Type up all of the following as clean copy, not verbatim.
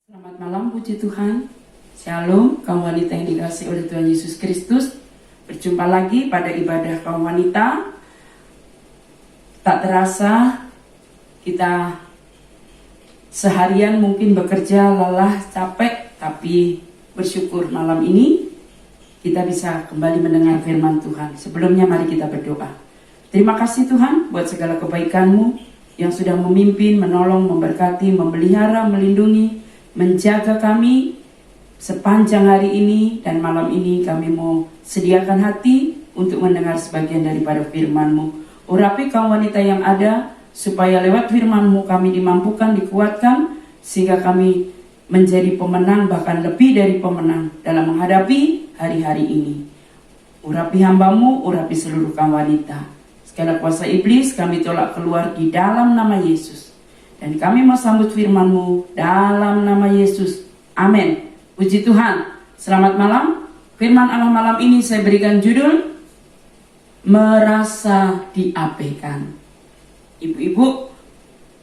Selamat malam, puji Tuhan. Shalom, kaum wanita yang dikasihi oleh Tuhan Yesus Kristus. Berjumpa lagi pada ibadah kaum wanita. Tak terasa kita seharian mungkin bekerja lelah, capek, tapi bersyukur malam ini kita bisa kembali mendengar firman Tuhan. Sebelumnya mari kita berdoa. Terima kasih Tuhan buat segala kebaikan-Mu yang sudah memimpin, menolong, memberkati, memelihara, melindungi, menjaga kami sepanjang hari ini dan malam ini. Kami mau sediakan hati untuk mendengar sebagian daripada firman-Mu. Urapi kaum wanita yang ada, supaya lewat firman-Mu kami dimampukan, dikuatkan, sehingga kami menjadi pemenang, bahkan lebih dari pemenang dalam menghadapi hari-hari ini. Urapi hamba-Mu, urapi seluruh kaum wanita. Segala kuasa iblis kami tolak keluar di dalam nama Yesus. Dan kami mau sambut firman-Mu dalam nama Yesus. Amin. Puji Tuhan. Selamat malam. Firman Allah malam ini saya berikan judul merasa diabaikan. Ibu-ibu,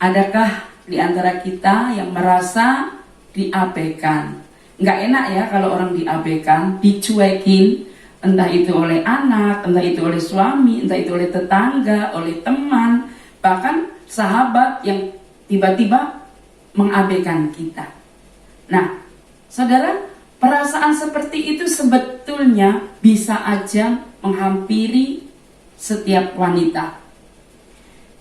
adakah di antara kita yang merasa diabaikan? Nggak enak ya kalau orang diabaikan, dicuekin. Entah itu oleh anak, entah itu oleh suami, entah itu oleh tetangga, oleh teman, bahkan sahabat yang tiba-tiba mengabaikan kita. Nah, saudara, perasaan seperti itu sebetulnya bisa aja menghampiri setiap wanita.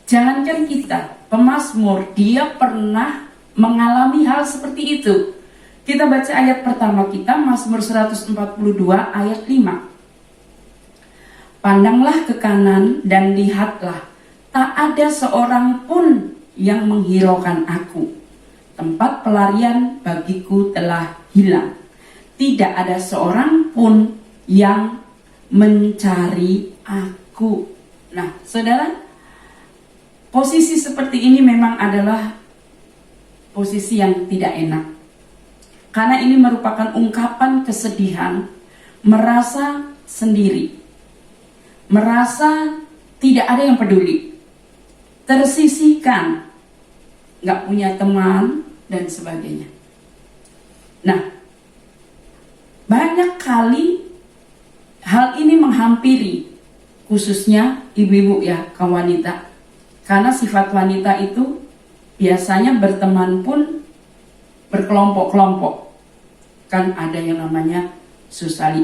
Jangankan kita, pemazmur, dia pernah mengalami hal seperti itu. Kita baca ayat pertama kita, Mazmur 142 ayat 5. Pandanglah ke kanan dan lihatlah, tak ada seorang pun yang menghiraukan aku. Tempat pelarian bagiku telah hilang. Tidak ada seorang pun yang mencari aku. Nah, saudara, posisi seperti ini memang adalah posisi yang tidak enak. Karena ini merupakan ungkapan kesedihan, merasa sendiri, merasa tidak ada yang peduli, tersisihkan, nggak punya teman, dan sebagainya. Nah, banyak kali hal ini menghampiri, khususnya ibu-ibu ya, kaum wanita. Karena sifat wanita itu biasanya berteman pun berkelompok-kelompok. Kan ada yang namanya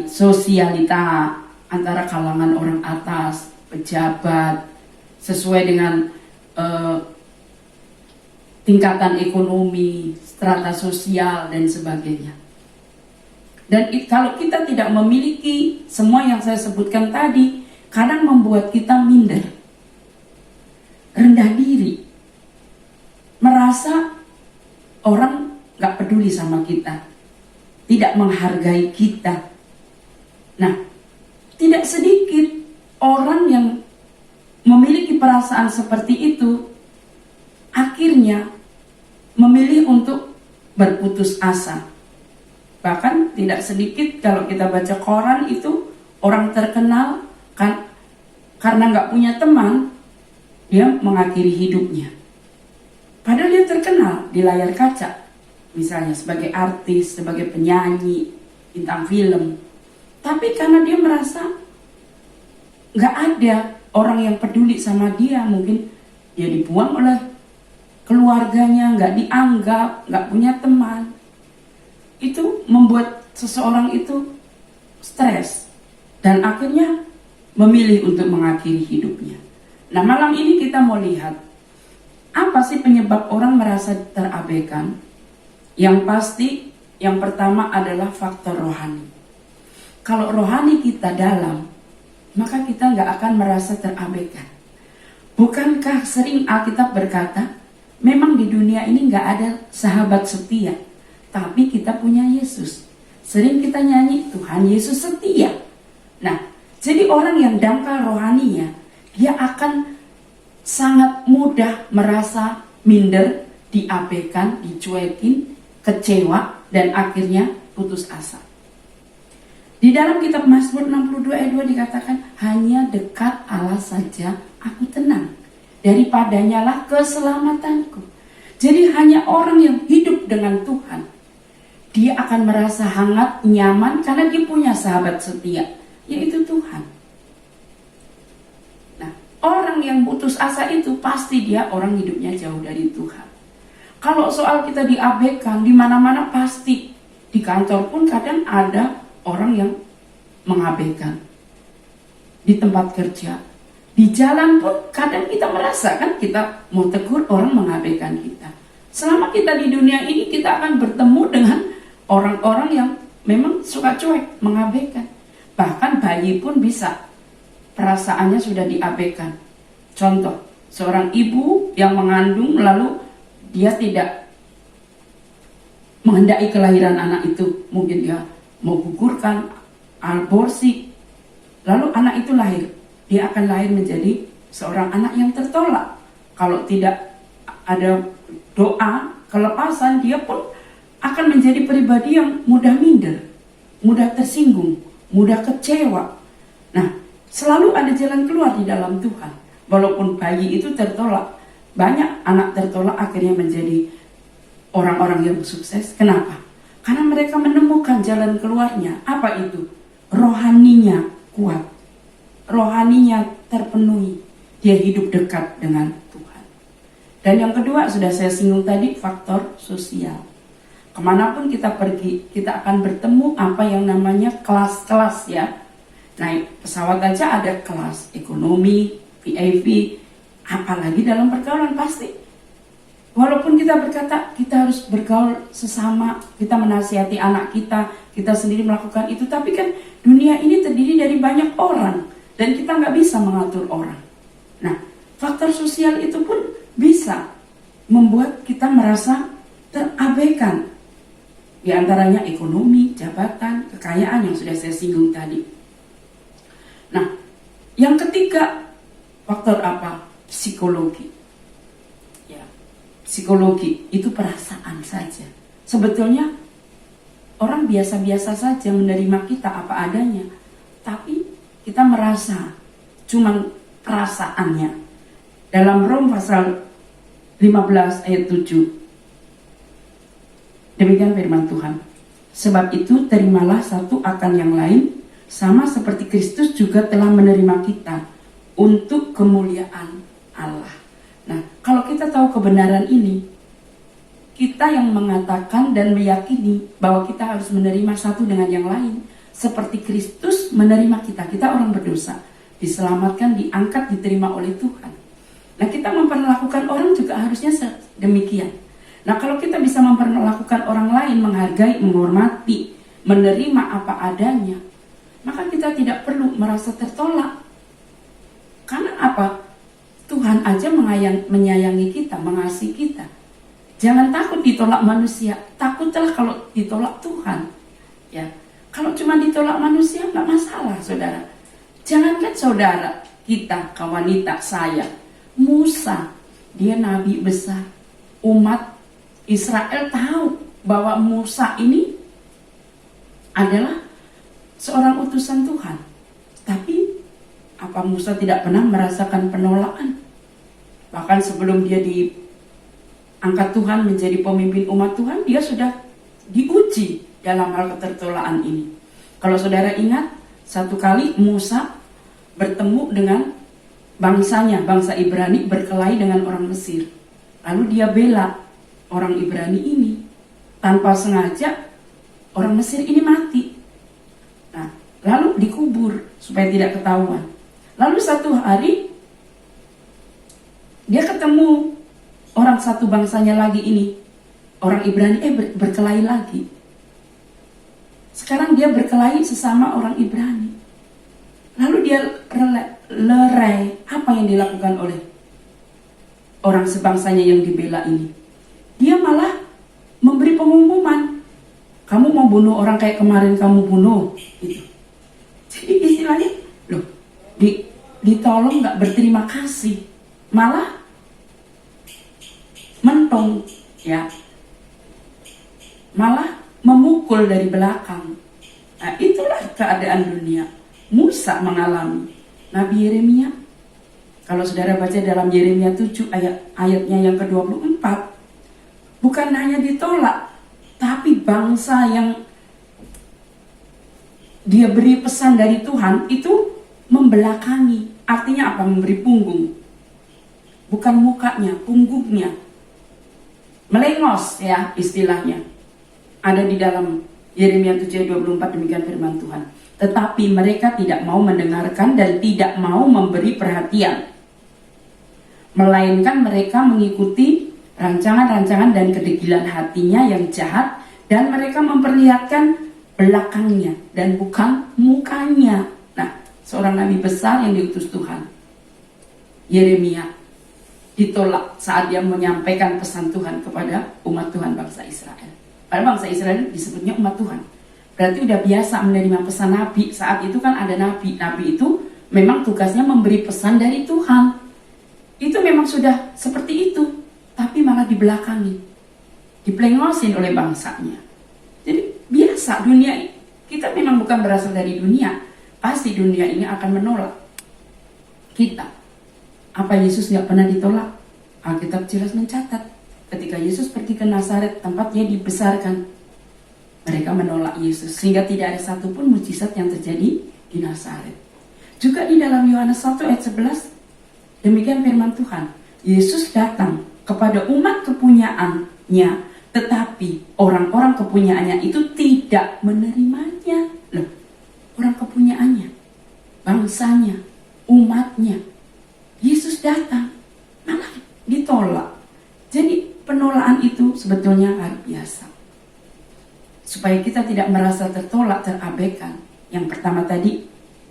sosialita antara kalangan orang atas, pejabat, sesuai dengan tingkatan ekonomi, strata sosial, dan sebagainya. Dan kalau kita tidak memiliki semua yang saya sebutkan tadi, kadang membuat kita minder, rendah diri, merasa orang gak peduli sama kita, tidak menghargai kita. Nah, tidak sedikit orang yang memiliki perasaan seperti itu, akhirnya memilih untuk berputus asa. Bahkan tidak sedikit kalau kita baca koran itu, orang terkenal kan karena gak punya teman, dia mengakhiri hidupnya. Padahal dia terkenal di layar kaca, misalnya sebagai artis, sebagai penyanyi, bintang film. Tapi karena dia merasa gak ada orang yang peduli sama dia, mungkin dia dibuang oleh keluarganya, gak dianggap, gak punya teman. Itu membuat seseorang itu stres dan akhirnya memilih untuk mengakhiri hidupnya. Nah, malam ini kita mau lihat apa sih penyebab orang merasa terabaikan. Yang pasti, yang pertama adalah faktor rohani. Kalau rohani kita dalam, maka kita gak akan merasa terabaikan. Bukankah sering Alkitab berkata, memang di dunia ini gak ada sahabat setia, tapi kita punya Yesus. Sering kita nyanyi, Tuhan Yesus setia. Nah, jadi orang yang dangkal rohaninya, dia akan sangat mudah merasa minder, diabaikan, dicuekin, kecewa, dan akhirnya putus asa. Di dalam kitab Mazmur 62 ayat 2 dikatakan, hanya dekat Allah saja aku tenang, daripadanya lah keselamatanku. Jadi hanya orang yang hidup dengan Tuhan, dia akan merasa hangat, nyaman karena dia punya sahabat setia, yaitu Tuhan. Nah, orang yang putus asa itu pasti dia orang hidupnya jauh dari Tuhan. Kalau soal kita diabaikan, di mana-mana pasti. Di kantor pun kadang ada orang yang mengabaikan. Di tempat kerja, di jalan pun kadang kita merasa kan kita mau tegur, orang mengabaikan kita. Selama kita di dunia ini, kita akan bertemu dengan orang-orang yang memang suka cuek, mengabaikan. Bahkan bayi pun bisa, perasaannya sudah diabaikan. Contoh, seorang ibu yang mengandung lalu dia tidak menghendaki kelahiran anak itu. Mungkin dia mau gugurkan, aborsi, lalu anak itu lahir. Dia akan lahir menjadi seorang anak yang tertolak. Kalau tidak ada doa, kelepasan, dia pun akan menjadi pribadi yang mudah minder, mudah tersinggung, mudah kecewa. Nah, selalu ada jalan keluar di dalam Tuhan. Walaupun bayi itu tertolak, banyak anak tertolak akhirnya menjadi orang-orang yang sukses. Kenapa? Karena mereka menemukan jalan keluarnya. Apa itu? Rohaninya kuat, rohaninya terpenuhi, dia hidup dekat dengan Tuhan. Dan yang kedua, sudah saya singgung tadi, faktor sosial. Kemanapun kita pergi, kita akan bertemu apa yang namanya kelas-kelas ya. Naik pesawat aja ada kelas ekonomi, VIP, apalagi dalam pergaulan pasti. Walaupun kita berkata kita harus bergaul sesama, kita menasihati anak kita sendiri melakukan itu, tapi kan dunia ini terdiri dari banyak orang dan kita nggak bisa mengatur orang. Nah, faktor sosial itu pun bisa membuat kita merasa terabaikan. Di antaranya ekonomi, jabatan, kekayaan yang sudah saya singgung tadi. Nah, yang ketiga, faktor apa? Psikologi. Psikologi itu perasaan saja. Sebetulnya orang biasa-biasa saja menerima kita apa adanya, tapi kita merasa cuman perasaannya. Dalam Rom pasal 15 ayat 7, demikian firman Tuhan. Sebab itu terimalah satu akan yang lain, sama seperti Kristus juga telah menerima kita untuk kemuliaan Allah. Nah, kalau kita tahu kebenaran ini, kita yang mengatakan dan meyakini bahwa kita harus menerima satu dengan yang lain. Seperti Kristus menerima kita. Kita orang berdosa, diselamatkan, diangkat, diterima oleh Tuhan. Nah, kita memperlakukan orang juga harusnya demikian. Nah, kalau kita bisa memperlakukan orang lain, menghargai, menghormati, menerima apa adanya, maka kita tidak perlu merasa tertolak. Karena apa? Tuhan aja menyayangi kita, mengasihi kita. Jangan takut ditolak manusia, takutlah kalau ditolak Tuhan. Ya, kalau cuma ditolak manusia nggak masalah, saudara. Jangankan saudara kita, kawanita saya, Musa, dia nabi besar. Umat Israel tahu bahwa Musa ini adalah seorang utusan Tuhan. Tapi apa Musa tidak pernah merasakan penolakan? Bahkan sebelum dia diangkat Tuhan menjadi pemimpin umat Tuhan, dia sudah diuji dalam hal ketertolaan ini. Kalau saudara ingat, satu kali Musa bertemu dengan bangsanya, bangsa Ibrani berkelahi dengan orang Mesir. Lalu dia bela orang Ibrani ini. Tanpa sengaja orang Mesir ini mati. Nah, lalu dikubur supaya tidak ketahuan. Lalu satu hari dia ketemu orang satu bangsanya lagi ini, orang Ibrani, berkelahi lagi. Sekarang dia berkelahi sesama orang Ibrani. Lalu dia lerai. Apa yang dilakukan oleh orang sebangsanya yang dibela ini? Dia malah memberi pengumuman, kamu mau bunuh orang kayak kemarin kamu bunuh. Gitu. Jadi istilahnya, loh, ditolong nggak berterima kasih, malah mentong, ya, malah memukul dari belakang. Nah, itulah keadaan dunia. Musa mengalami. Nabi Yeremia, kalau saudara baca dalam Yeremia 7 ayatnya yang ke-24, bukan hanya ditolak, tapi bangsa yang dia beri pesan dari Tuhan itu membelakangi. Artinya apa? Memberi punggung. Bukan mukanya, punggungnya. Melengos ya istilahnya. Ada di dalam Yeremia 7:24, demikian firman Tuhan. Tetapi mereka tidak mau mendengarkan dan tidak mau memberi perhatian. Melainkan mereka mengikuti rancangan-rancangan dan kedegilan hatinya yang jahat, dan mereka memperlihatkan belakangnya dan bukan mukanya. Nah, seorang nabi besar yang diutus Tuhan, Yeremia, ditolak saat dia menyampaikan pesan Tuhan kepada umat Tuhan bangsa Israel. Padahal bangsa Israel disebutnya umat Tuhan. Berarti udah biasa menerima pesan nabi. Saat itu kan ada nabi. Nabi itu memang tugasnya memberi pesan dari Tuhan. Itu memang sudah seperti itu. Tapi malah dibelakangi. Diplengosin oleh bangsanya. Jadi biasa dunia, kita memang bukan berasal dari dunia. Pasti dunia ini akan menolak kita. Apa Yesus nggak pernah ditolak? Alkitab jelas mencatat. Ketika Yesus pergi ke Nazaret, tempat dia dibesarkan, mereka menolak Yesus. Sehingga tidak ada satupun mujizat yang terjadi di Nazaret. Juga di dalam Yohanes 1 ayat 11, demikian firman Tuhan. Yesus datang kepada umat kepunyaannya, tetapi orang-orang kepunyaannya itu tidak menerimanya. Loh, orang kepunyaannya, bangsanya, umatnya, Yesus datang, malah ditolak. Jadi penolakan itu sebetulnya luar biasa. Supaya kita tidak merasa tertolak, terabaikan. Yang pertama tadi,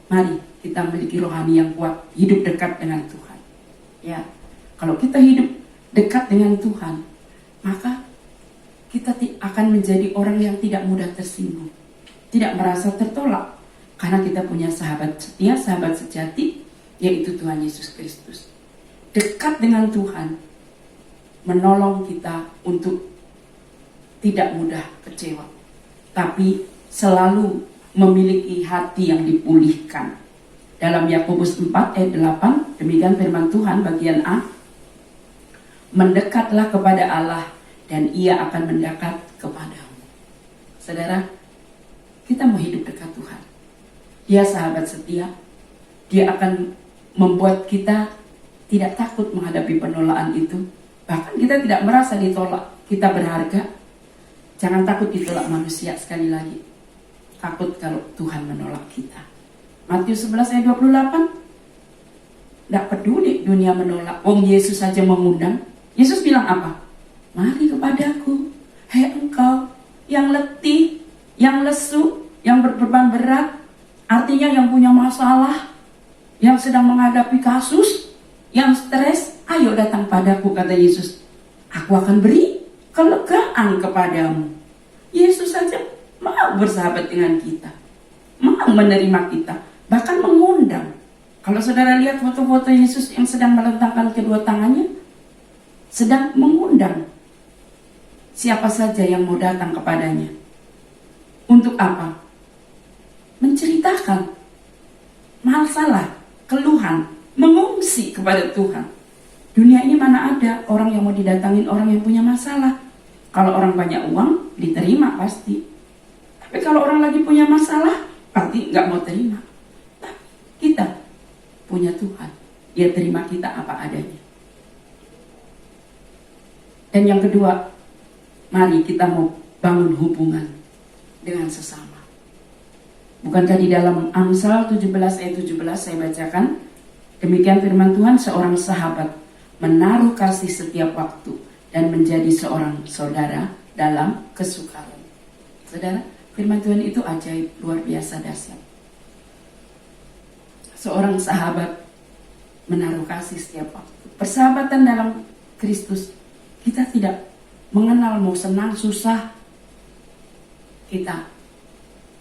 mari kita memiliki rohani yang kuat, hidup dekat dengan Tuhan. Ya, kalau kita hidup dekat dengan Tuhan, maka kita akan menjadi orang yang tidak mudah tersinggung, tidak merasa tertolak, karena kita punya sahabat setia, sahabat sejati, yaitu Tuhan Yesus Kristus. Dekat dengan Tuhan menolong kita untuk tidak mudah kecewa, tapi selalu memiliki hati yang dipulihkan. Dalam Yakobus 4 ayat 8, demikian firman Tuhan bagian A, mendekatlah kepada Allah dan Ia akan mendekat kepadamu. Saudara, kita mau hidup dekat Tuhan. Dia sahabat setia. Dia akan membuat kita tidak takut menghadapi penolakan itu. Bahkan kita tidak merasa ditolak. Kita berharga. Jangan takut ditolak manusia, sekali lagi. Takut kalau Tuhan menolak kita. Matius 11 ayat 28. Tidak peduli dunia menolak. Wong Yesus saja mengundang. Yesus bilang apa? Mari kepadaku, hai engkau yang letih, yang lesu, yang berbeban berat. Artinya yang punya masalah, yang sedang menghadapi kasus, yang stres, ayo datang padaku, kata Yesus. Aku akan beri kelegaan kepadamu. Yesus saja mau bersahabat dengan kita, mau menerima kita, bahkan mengundang. Kalau saudara lihat foto-foto Yesus yang sedang melentangkan kedua tangannya, sedang mengundang siapa saja yang mau datang kepadanya. Untuk apa? Menceritakan masalah, keluhan, mengungsi kepada Tuhan. Dunia ini mana ada orang yang mau didatangin orang yang punya masalah. Kalau orang banyak uang, diterima pasti. Tapi kalau orang lagi punya masalah, pasti nggak mau terima. Nah, kita punya Tuhan, Dia terima kita apa adanya. Dan yang kedua, mari kita mau bangun hubungan dengan sesama. Bukankah di dalam Amsal 17 ayat 17 saya bacakan, demikian firman Tuhan, seorang sahabat menaruh kasih setiap waktu dan menjadi seorang saudara dalam kesukaran. Saudara, firman Tuhan itu ajaib, luar biasa, dahsyat. Seorang sahabat menaruh kasih setiap waktu. Persahabatan dalam Kristus, kita tidak mengenal mau senang, susah. Kita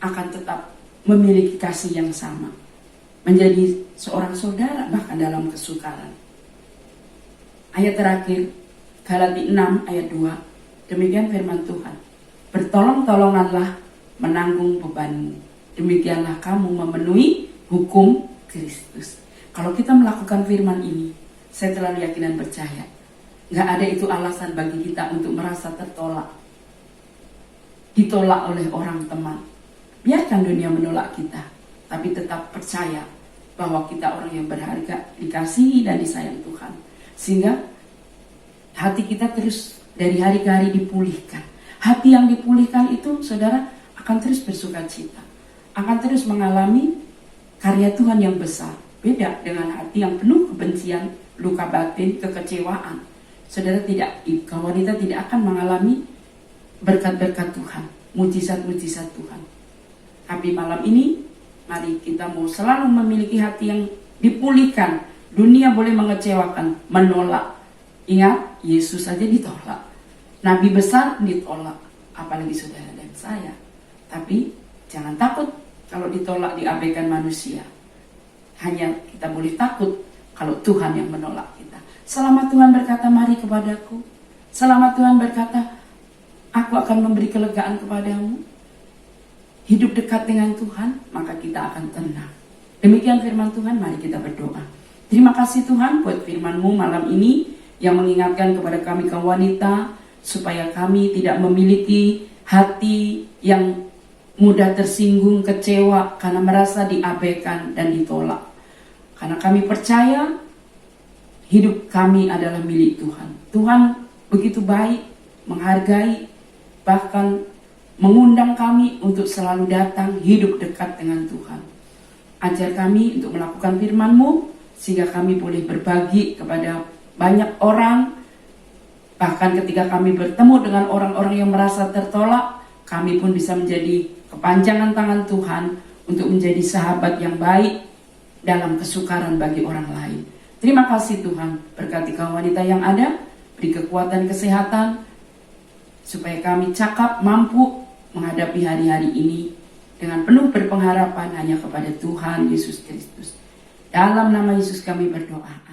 akan tetap memiliki kasih yang sama. Menjadi seorang saudara bahkan dalam kesukaran. Ayat terakhir, Galatia 6 ayat 2. Demikian firman Tuhan. Bertolong-tolonganlah menanggung bebanmu. Demikianlah kamu memenuhi hukum Kristus. Kalau kita melakukan firman ini, saya terlalu yakin dan percaya, gak ada itu alasan bagi kita untuk merasa tertolak. ditolak oleh orang teman. Biarkan dunia menolak kita, tapi tetap percaya bahwa kita orang yang berharga, dikasihi dan disayang Tuhan. Sehingga hati kita terus dari hari ke hari dipulihkan. Hati yang dipulihkan itu, saudara, akan terus bersuka cita, akan terus mengalami karya Tuhan yang besar. Beda dengan hati yang penuh kebencian, luka batin, kekecewaan. Saudara, wanita tidak akan mengalami berkat-berkat Tuhan, mujizat-mujizat Tuhan. Tapi malam ini, mari kita mau selalu memiliki hati yang dipulihkan. Dunia boleh mengecewakan, menolak. Ingat, Yesus saja ditolak. Nabi besar ditolak, apalagi saudara dan saya. Tapi jangan takut kalau ditolak, diabaikan manusia. Hanya kita boleh takut kalau Tuhan yang menolak kita. Selama Tuhan berkata, mari kepadaku. Selama Tuhan berkata, aku akan memberi kelegaan kepadamu. Hidup dekat dengan Tuhan, maka kita akan tenang. Demikian firman Tuhan, mari kita berdoa. Terima kasih Tuhan buat firman-Mu malam ini yang mengingatkan kepada kami kaum wanita supaya kami tidak memiliki hati yang mudah tersinggung, kecewa karena merasa diabaikan dan ditolak. Karena kami percaya hidup kami adalah milik Tuhan. Tuhan begitu baik, menghargai, bahkan mengundang kami untuk selalu datang hidup dekat dengan Tuhan. Ajar kami untuk melakukan firman-Mu sehingga kami boleh berbagi kepada banyak orang. Bahkan ketika kami bertemu dengan orang-orang yang merasa tertolak, kami pun bisa menjadi kepanjangan tangan Tuhan untuk menjadi sahabat yang baik dalam kesukaran bagi orang lain. Terima kasih Tuhan, berkati kaum wanita yang ada, beri kekuatan kesehatan, supaya kami cakap mampu menghadapi hari-hari ini dengan penuh berpengharapan hanya kepada Tuhan Yesus Kristus. Dalam nama Yesus kami berdoa.